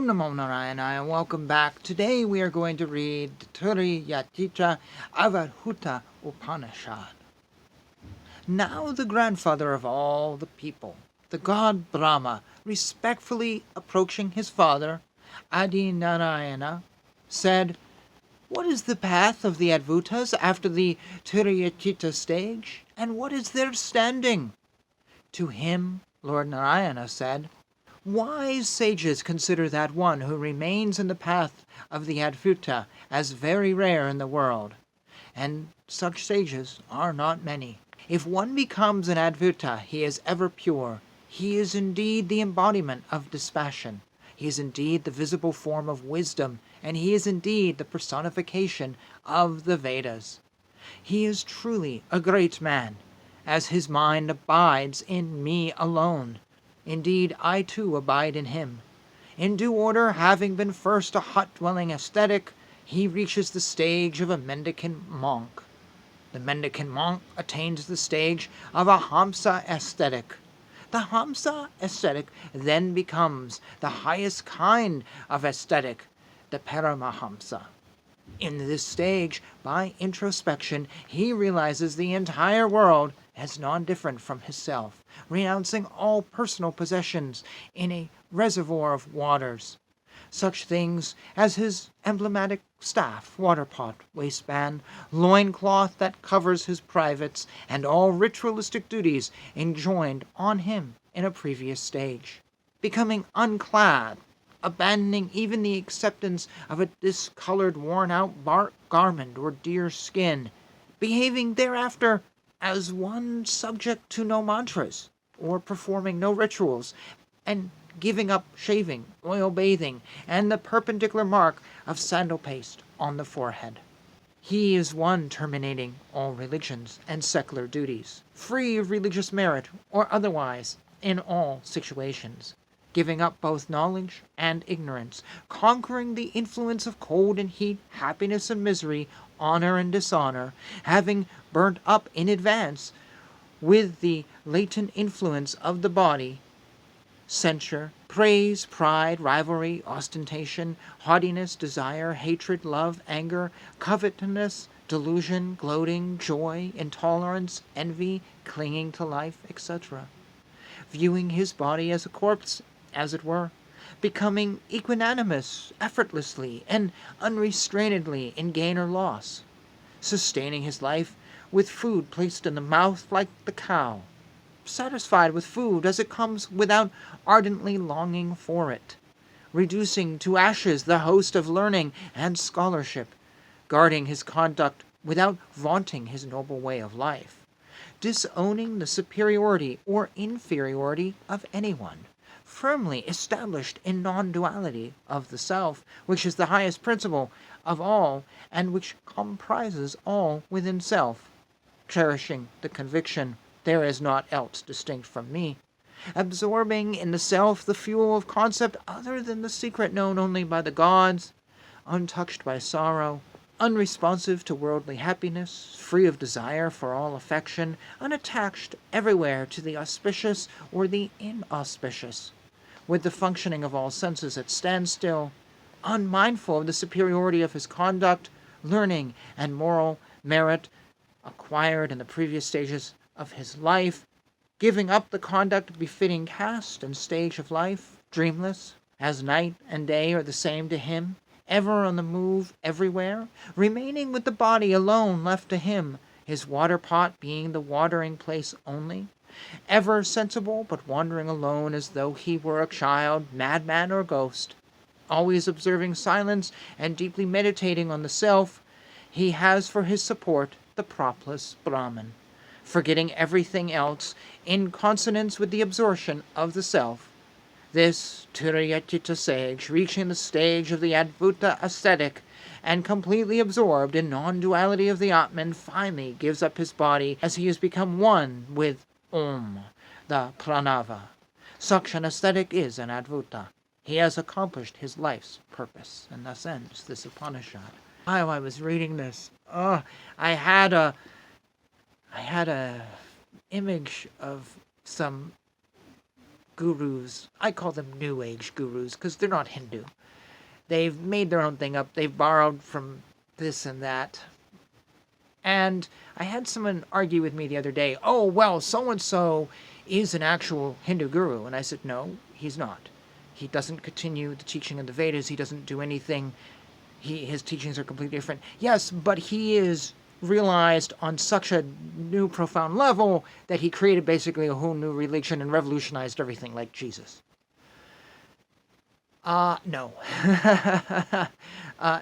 Om Namo Narayana and welcome back. Today we are going to read Turiya Avarhuta Upanishad. Now the grandfather of all the people, the god Brahma, respectfully approaching his father, Adi Narayana, said, "What is the path of the Advutas after the Turiyachita stage, and what is their standing?" To him, Lord Narayana said, "Wise sages consider that one who remains in the path of the Advuta as very rare in the world, and such sages are not many. If one becomes an Advuta, he is ever pure. He is indeed the embodiment of dispassion. He is indeed the visible form of wisdom, and he is indeed the personification of the Vedas. He is truly a great man, as his mind abides in me alone. Indeed, I too abide in him. In due order, having been first a hut-dwelling ascetic, he reaches the stage of a mendicant monk. The mendicant monk attains the stage of a Hamsa ascetic. The Hamsa ascetic then becomes the highest kind of ascetic, the Paramahamsa. In this stage, by introspection, he realizes the entire world as non-different from himself, renouncing all personal possessions in a reservoir of waters. Such things as his emblematic staff, waterpot, waistband, loincloth that covers his privates, and all ritualistic duties enjoined on him in a previous stage. Becoming unclad, abandoning even the acceptance of a discolored, worn-out bark garment or deer skin, behaving thereafter as one subject to no mantras, or performing no rituals, and giving up shaving, oil bathing, and the perpendicular mark of sandal paste on the forehead. He is one terminating all religions and secular duties, free of religious merit or otherwise in all situations, giving up both knowledge and ignorance, conquering the influence of cold and heat, happiness and misery, honor and dishonor, having burnt up in advance with the latent influence of the body, censure, praise, pride, rivalry, ostentation, haughtiness, desire, hatred, love, anger, covetousness, delusion, gloating, joy, intolerance, envy, clinging to life, etc. Viewing his body as a corpse, as it were, becoming equanimous effortlessly and unrestrainedly in gain or loss, sustaining his life with food placed in the mouth like the cow, satisfied with food as it comes without ardently longing for it, reducing to ashes the host of learning and scholarship, guarding his conduct without vaunting his noble way of life, disowning the superiority or inferiority of anyone, firmly established in non-duality of the self, which is the highest principle of all and which comprises all within self, cherishing the conviction there is naught else distinct from me, absorbing in the self the fuel of concept other than the secret known only by the gods, untouched by sorrow, unresponsive to worldly happiness, free of desire for all affection, unattached everywhere to the auspicious or the inauspicious, with the functioning of all senses at standstill, unmindful of the superiority of his conduct, learning, and moral merit acquired in the previous stages of his life, giving up the conduct befitting caste and stage of life, dreamless, as night and day are the same to him, ever on the move everywhere, remaining with the body alone left to him, his water pot being the watering place only, ever sensible but wandering alone as though he were a child, madman, or ghost, always observing silence and deeply meditating on the self, he has for his support the propless Brahman, forgetting everything else in consonance with the absorption of the self. This Turiyachita sage, reaching the stage of the Advuta ascetic and completely absorbed in non-duality of the Atman, finally gives up his body as he has become one with Om, the Pranava. Such an ascetic is an Advuta. He has accomplished his life's purpose. And thus ends this Upanishad. While I was reading this, I had a image of some gurus. I call them New Age gurus because they're not Hindu. They've made their own thing up. They've borrowed from this and that. And I had someone argue with me the other day, oh, well, so-and-so is an actual Hindu guru. And I said, no, he's not. He doesn't continue the teaching of the Vedas. He doesn't do anything. His teachings are completely different. Yes, but he is realized on such a new, profound level that he created basically a whole new religion and revolutionized everything like Jesus. No.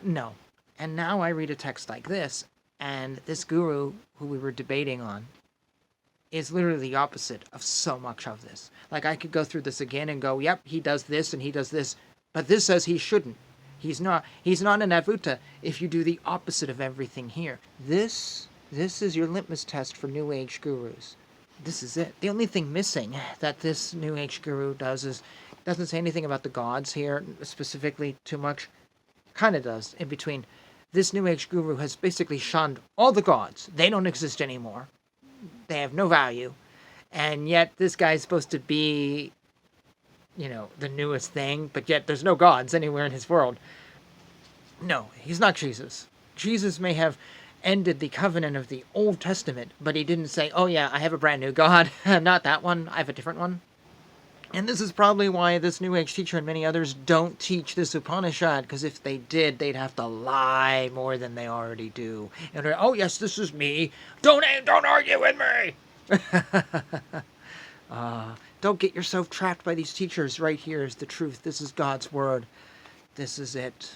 No. And now I read a text like this, and this guru who we were debating on is literally the opposite of so much of this. Like, I could go through this again and go, yep, he does this and he does this, but this says he shouldn't. He's not an Avuta if you do the opposite of everything here. This is your litmus test for New Age gurus. This is it. The only thing missing that this New Age guru does is doesn't say anything about the gods here specifically too much. Kind of does in between. This New Age guru has basically shunned all the gods. They don't exist anymore. They have no value. And yet this guy's supposed to be, the newest thing, but yet there's no gods anywhere in his world. No, he's not Jesus. Jesus may have ended the covenant of the Old Testament, but he didn't say, oh yeah, I have a brand new God. Not that one, I have a different one. And this is probably why this New Age teacher and many others don't teach this Upanishad, because if they did, they'd have to lie more than they already do. And oh yes, this is me. Don't argue with me. Don't get yourself trapped by these teachers. Right here is the truth. This is God's word. This is it.